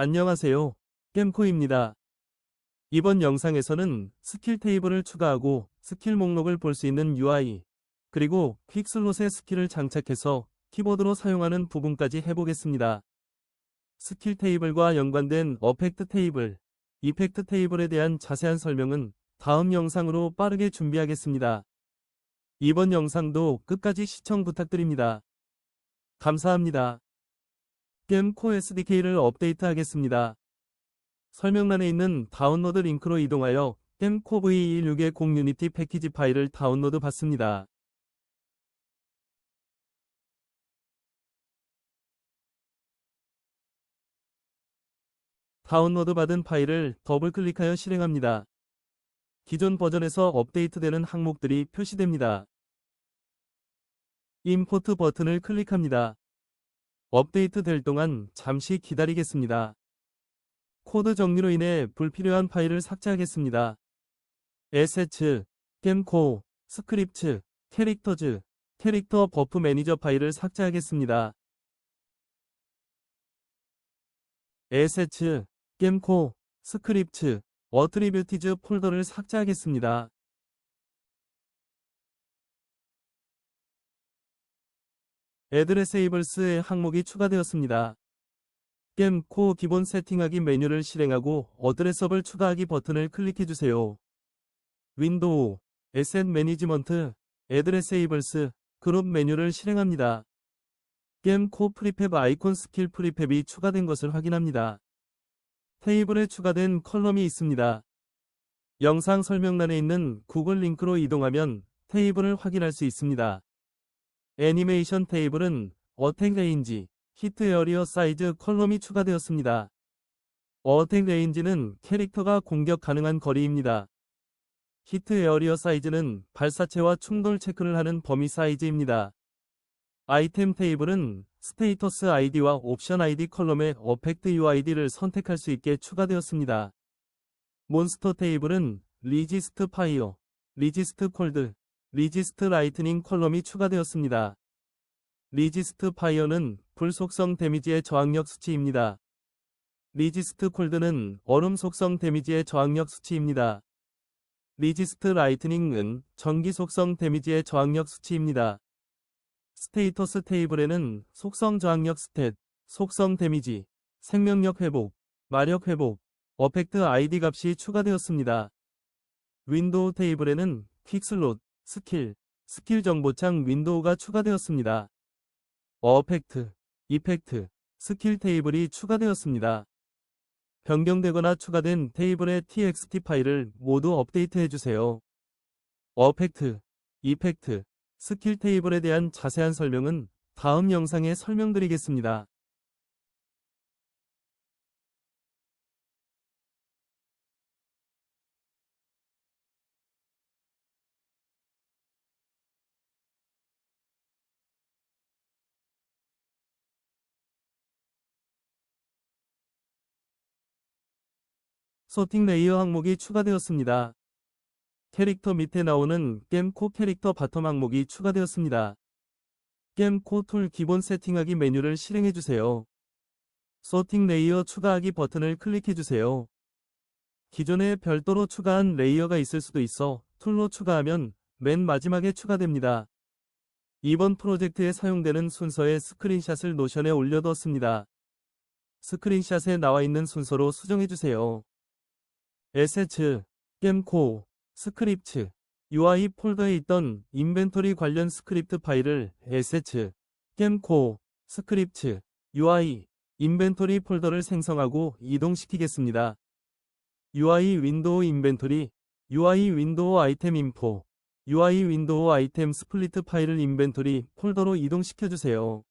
안녕하세요. 겜코입니다. 이번 영상에서는 스킬 테이블을 추가하고 스킬 목록을 볼 수 있는 UI, 그리고 퀵슬롯에 스킬을 장착해서 키보드로 사용하는 부분까지 해보겠습니다. 스킬 테이블과 연관된 어펙트 테이블, 이펙트 테이블에 대한 자세한 설명은 다음 영상으로 빠르게 준비하겠습니다. 이번 영상도 끝까지 시청 부탁드립니다. 감사합니다. 겜코 SDK를 업데이트하겠습니다. 설명란에 있는 다운로드 링크로 이동하여 겜코 V216의 공유니티 패키지 파일을 다운로드 받습니다. 다운로드 받은 파일을 더블 클릭하여 실행합니다. 기존 버전에서 업데이트되는 항목들이 표시됩니다. 임포트 버튼을 클릭합니다. 업데이트 될 동안 잠시 기다리겠습니다. 코드 정리로 인해 불필요한 파일을 삭제하겠습니다. 에세츠, 겜코, 스크립츠, 캐릭터즈, 캐릭터 버프 매니저 파일을 삭제하겠습니다. 에세츠, 겜코, 스크립츠, 어트리뷰티즈 폴더를 삭제하겠습니다. 애드레세이블스의 항목이 추가되었습니다. 겜코 기본 세팅하기 메뉴를 실행하고 어드레서블 추가하기 버튼을 클릭해주세요. 윈도우, 에셋 매니지먼트, 애드레세이블스, 그룹 메뉴를 실행합니다. 겜코 프리팹 아이콘 스킬 프리팹이 추가된 것을 확인합니다. 테이블에 추가된 컬럼이 있습니다. 영상 설명란에 있는 구글 링크로 이동하면 테이블을 확인할 수 있습니다. 애니메이션 테이블은 어택 레인지, 히트 에어리어 사이즈 컬럼이 추가되었습니다. 어택 레인지는 캐릭터가 공격 가능한 거리입니다. 히트 에어리어 사이즈는 발사체와 충돌 체크를 하는 범위 사이즈입니다. 아이템 테이블은 스테이터스 아이디와 옵션 아이디 컬럼의 어펙트 UID를 선택할 수 있게 추가되었습니다. 몬스터 테이블은 리지스트 파이어, 리지스트 콜드, 리지스트 라이트닝 컬럼이 추가되었습니다. 리지스트 파이어는 불 속성 데미지의 저항력 수치입니다. 리지스트 콜드는 얼음 속성 데미지의 저항력 수치입니다. 리지스트 라이트닝은 전기 속성 데미지의 저항력 수치입니다. 스테이터스 테이블에는 속성 저항력 스탯, 속성 데미지, 생명력 회복, 마력 회복, 어펙트 아이디 값이 추가되었습니다. 윈도우 테이블에는 퀵슬롯, 스킬, 스킬 정보창 윈도우가 추가되었습니다. 어펙트, 이펙트, 스킬 테이블이 추가되었습니다. 변경되거나 추가된 테이블의 txt 파일을 모두 업데이트해주세요. 어펙트, 이펙트, 스킬 테이블에 대한 자세한 설명은 다음 영상에 설명드리겠습니다. 소팅 레이어 항목이 추가되었습니다. 캐릭터 밑에 나오는 겜코 캐릭터 바텀 항목이 추가되었습니다. 겜코 툴 기본 세팅하기 메뉴를 실행해주세요. 소팅 레이어 추가하기 버튼을 클릭해주세요. 기존에 별도로 추가한 레이어가 있을 수도 있어 툴로 추가하면 맨 마지막에 추가됩니다. 이번 프로젝트에 사용되는 순서의 스크린샷을 노션에 올려뒀습니다. 스크린샷에 나와 있는 순서로 수정해주세요. 에세츠, 겜코, 스크립츠, UI 폴더에 있던 인벤토리 관련 스크립트 파일을 에세츠, 겜코, 스크립츠, UI, 인벤토리 폴더를 생성하고 이동시키겠습니다. UI 윈도우 인벤토리, UI 윈도우 아이템 인포, UI 윈도우 아이템 스플리트 파일을 인벤토리 폴더로 이동시켜주세요.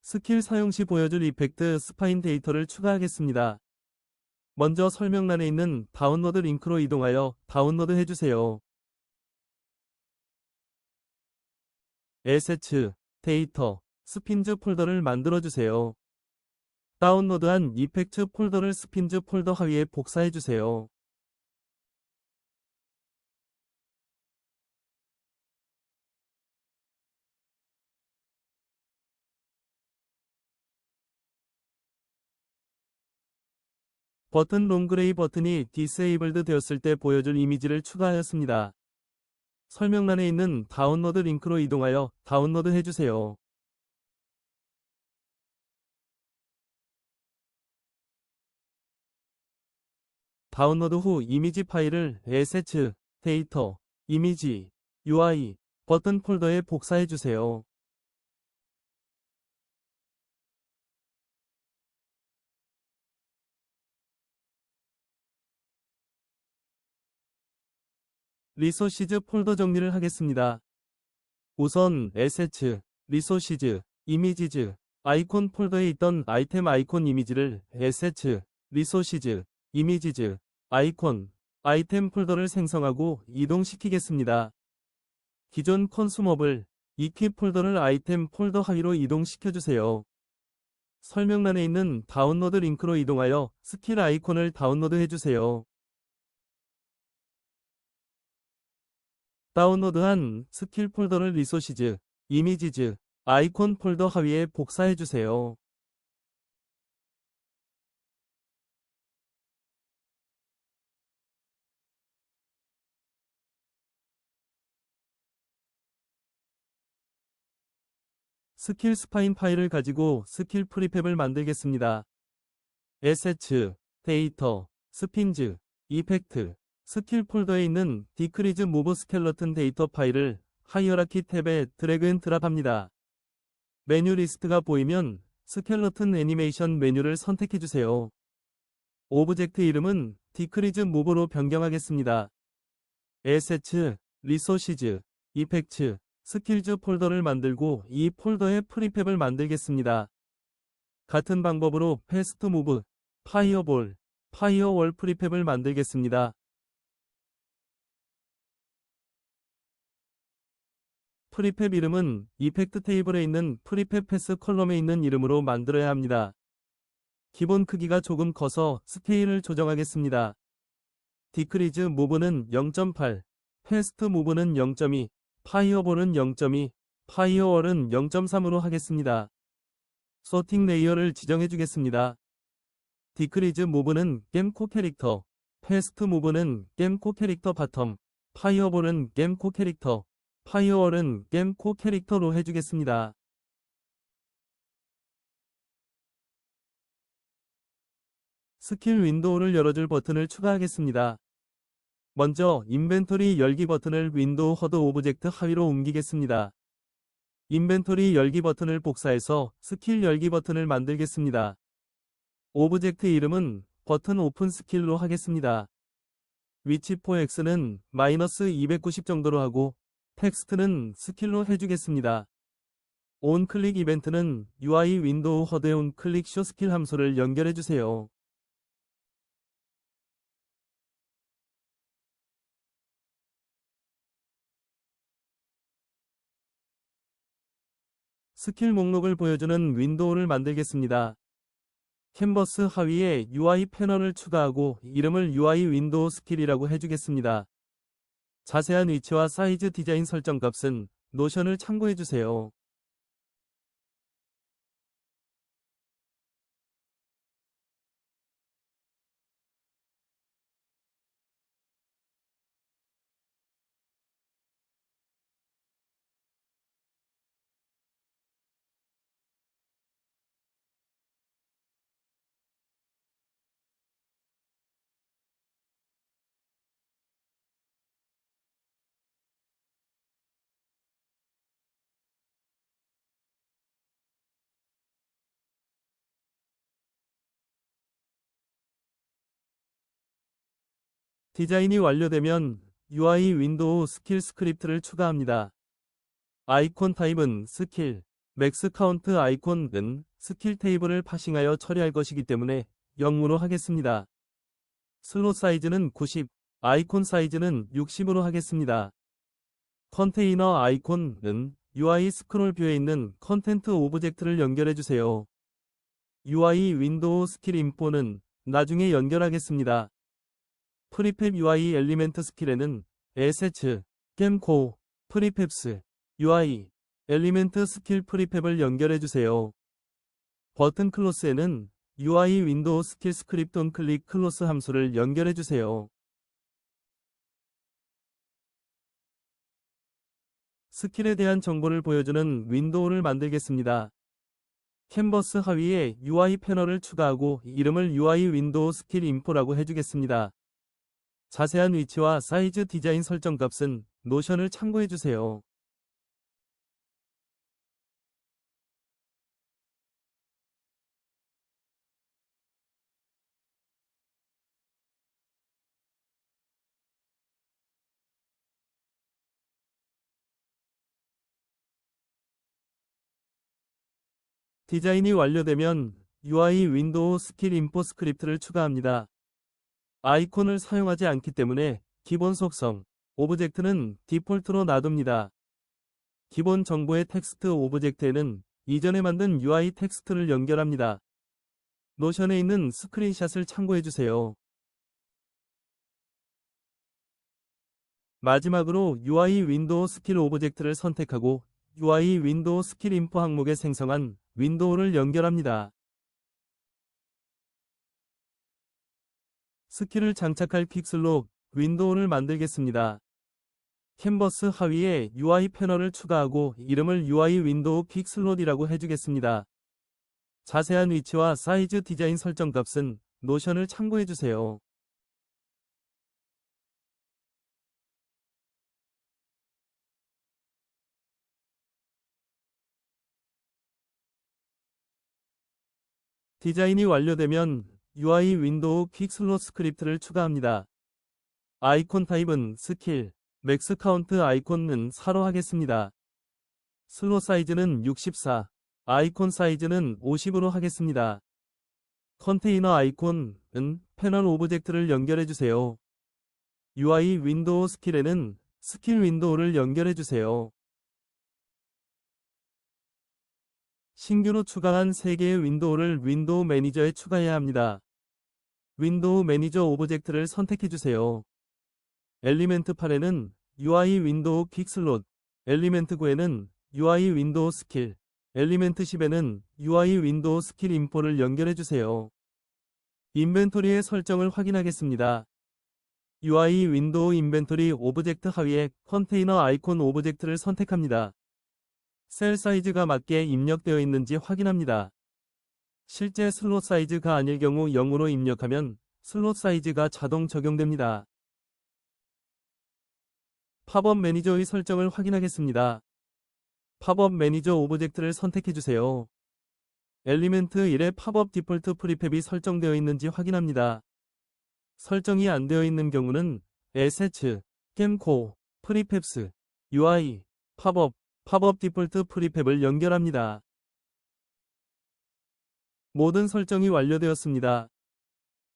스킬 사용 시 보여줄 이펙트 스파인 데이터를 추가하겠습니다. 먼저 설명란에 있는 다운로드 링크로 이동하여 다운로드 해주세요. 에세츠, 데이터, 스핀즈 폴더를 만들어주세요. 다운로드한 이펙트 폴더를 스핀즈 폴더 하위에 복사해주세요. 버튼 롱그레이 버튼이 디세이블드 되었을 때 보여줄 이미지를 추가하였습니다. 설명란에 있는 다운로드 링크로 이동하여 다운로드 해주세요. 다운로드 후 이미지 파일을 에세츠, 데이터, 이미지, UI, 버튼 폴더에 복사해주세요. 리소시즈 폴더 정리를 하겠습니다. 우선 에세츠, 리소시즈, 이미지즈, 아이콘 폴더에 있던 아이템 아이콘 이미지를 에세츠, 리소시즈, 이미지즈, 아이콘, 아이템 폴더를 생성하고 이동시키겠습니다. 기존 컨수머블, 이퀴 폴더를 아이템 폴더 하위로 이동시켜주세요. 설명란에 있는 다운로드 링크로 이동하여 스킬 아이콘을 다운로드 해주세요. 다운로드한 스킬 폴더를 리소시즈, 이미지즈, 아이콘 폴더 하위에 복사해주세요. 스킬 스파인 파일을 가지고 스킬 프리팹을 만들겠습니다. 에세츠, 데이터, 스핀즈, 이펙트, 스킬 폴더에 있는 디크리즈 무브 스켈러튼 데이터 파일을 하이어라키 탭에 드래그 앤 드랍합니다. 메뉴 리스트가 보이면 스켈러튼 애니메이션 메뉴를 선택해주세요. 오브젝트 이름은 디크리즈 무브로 변경하겠습니다. 에세츠, 리소시즈, 이펙트, 스킬즈 폴더를 만들고 이 폴더에 프리팹을 만들겠습니다. 같은 방법으로 패스트 무브, 파이어볼, 파이어월 프리팹을 만들겠습니다. 프리팹 이름은 이펙트 테이블에 있는 프리팹 패스 컬럼에 있는 이름으로 만들어야 합니다. 기본 크기가 조금 커서 스케일을 조정하겠습니다. 디크리즈 무브는 0.8, 패스트 무브는 0.2, 파이어볼은 0.2, 파이어월은 0.3으로 하겠습니다. 소팅 레이어를 지정해 주겠습니다. 디크리즈 무브는 겜코 캐릭터, 패스트 무브는 겜코 캐릭터 바텀, 파이어볼은 겜코 캐릭터, 파이어월은 겜코 캐릭터로 해주겠습니다. 스킬 윈도우를 열어줄 버튼을 추가하겠습니다. 먼저 인벤토리 열기 버튼을 윈도우 허드 오브젝트 하위로 옮기겠습니다. 인벤토리 열기 버튼을 복사해서 스킬 열기 버튼을 만들겠습니다. 오브젝트 이름은 버튼 오픈 스킬로 하겠습니다. 위치 포 X는 -290 정도로 하고 텍스트는 스킬로 해주겠습니다. 온 클릭 이벤트는 UI 윈도우 허드에 온 클릭 쇼 스킬 함수를 연결해주세요. 스킬 목록을 보여주는 윈도우를 만들겠습니다. 캔버스 하위에 UI 패널을 추가하고 이름을 UI 윈도우 스킬이라고 해주겠습니다. 자세한 위치와 사이즈 디자인 설정 값은 노션을 참고해주세요. 디자인이 완료되면 UI 윈도우 스킬 스크립트를 추가합니다. 아이콘 타입은 스킬, 맥스 카운트 아이콘은 스킬 테이블을 파싱하여 처리할 것이기 때문에 0으로 하겠습니다. 슬롯 사이즈는 90, 아이콘 사이즈는 60으로 하겠습니다. 컨테이너 아이콘은 UI 스크롤 뷰에 있는 컨텐트 오브젝트를 연결해주세요. UI 윈도우 스킬 인포는 나중에 연결하겠습니다. 프리팹 UI 엘리멘트 스킬에는 에세츠, 겜코, 프리팹스, UI, 엘리멘트 스킬 프리팹을 연결해주세요. 버튼 클로스에는 UI 윈도우 스킬 스크립트 onClick close 함수를 연결해 주세요. 스킬에 대한 정보를 보여주는 윈도우를 만들겠습니다. 캔버스 하위에 UI 패널을 추가하고 이름을 UI 윈도우 스킬 인포라고 해주겠습니다. 자세한 위치와 사이즈 디자인 설정 값은 노션을 참고해 주세요. 디자인이 완료되면 UI 윈도우 스킬 인포 스크립트를 추가합니다. 아이콘을 사용하지 않기 때문에 기본 속성, 오브젝트는 디폴트로 놔둡니다. 기본 정보의 텍스트 오브젝트에는 이전에 만든 UI 텍스트를 연결합니다. 노션에 있는 스크린샷을 참고해주세요. 마지막으로 UI 윈도우 스킬 오브젝트를 선택하고 UI 윈도우 스킬 인포 항목에 생성한 윈도우를 연결합니다. 스킬을 장착할 픽슬로 윈도우를 만들겠습니다. 캔버스 하위에 UI 패널을 추가하고 이름을 UI 윈도우 퀵슬롯이라고 해주겠습니다. 자세한 위치와 사이즈 디자인 설정 값은 노션을 참고해주세요. 디자인이 완료되면 UI 윈도우 퀵슬롯 스크립트를 추가합니다. 아이콘 타입은 스킬, 맥스 카운트 아이콘은 4로 하겠습니다. 슬롯 사이즈는 64, 아이콘 사이즈는 50으로 하겠습니다. 컨테이너 아이콘은 패널 오브젝트를 연결해주세요. UI 윈도우 스킬에는 스킬 윈도우를 연결해주세요. 신규로 추가한 3개의 윈도우를 윈도우 매니저에 추가해야 합니다. 윈도우 매니저 오브젝트를 선택해주세요. 엘리멘트 8에는 UI 윈도우 퀵슬롯, 엘리멘트 9에는 UI 윈도우 스킬, 엘리멘트 10에는 UI 윈도우 스킬 인포를 연결해주세요. 인벤토리의 설정을 확인하겠습니다. UI 윈도우 인벤토리 오브젝트 하위에 컨테이너 아이콘 오브젝트를 선택합니다. 셀 사이즈가 맞게 입력되어 있는지 확인합니다. 실제 슬롯 사이즈가 아닐 경우 0으로 입력하면 슬롯 사이즈가 자동 적용됩니다. 팝업 매니저의 설정을 확인하겠습니다. 팝업 매니저 오브젝트를 선택해주세요. 엘리멘트 1에 팝업 디폴트 프리팹이 설정되어 있는지 확인합니다. 설정이 안 되어 있는 경우는 에세츠, 캠코, 프리팹스, UI, 팝업 디폴트 프리팹을 연결합니다. 모든 설정이 완료되었습니다.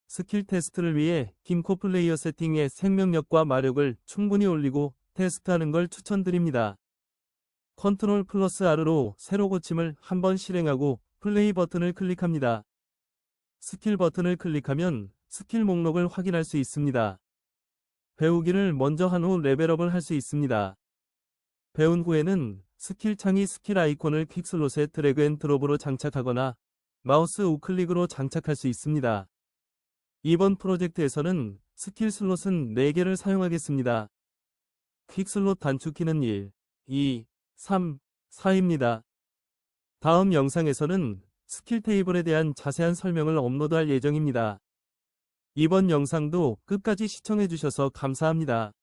스킬 테스트를 위해 김코 플레이어 세팅의 생명력과 마력을 충분히 올리고 테스트하는 걸 추천드립니다. 컨트롤 플러스 R로 새로 고침을 한번 실행하고 플레이 버튼을 클릭합니다. 스킬 버튼을 클릭하면 스킬 목록을 확인할 수 있습니다. 배우기를 먼저 한 후 레벨업을 할 수 있습니다. 배운 후에는 스킬 창이 스킬 아이콘을 퀵슬롯에 드래그 앤 드롭으로 장착하거나 마우스 우클릭으로 장착할 수 있습니다. 이번 프로젝트에서는 스킬 슬롯은 4개를 사용하겠습니다. 퀵슬롯 단축키는 1, 2, 3, 4입니다. 다음 영상에서는 스킬 테이블에 대한 자세한 설명을 업로드할 예정입니다. 이번 영상도 끝까지 시청해주셔서 감사합니다.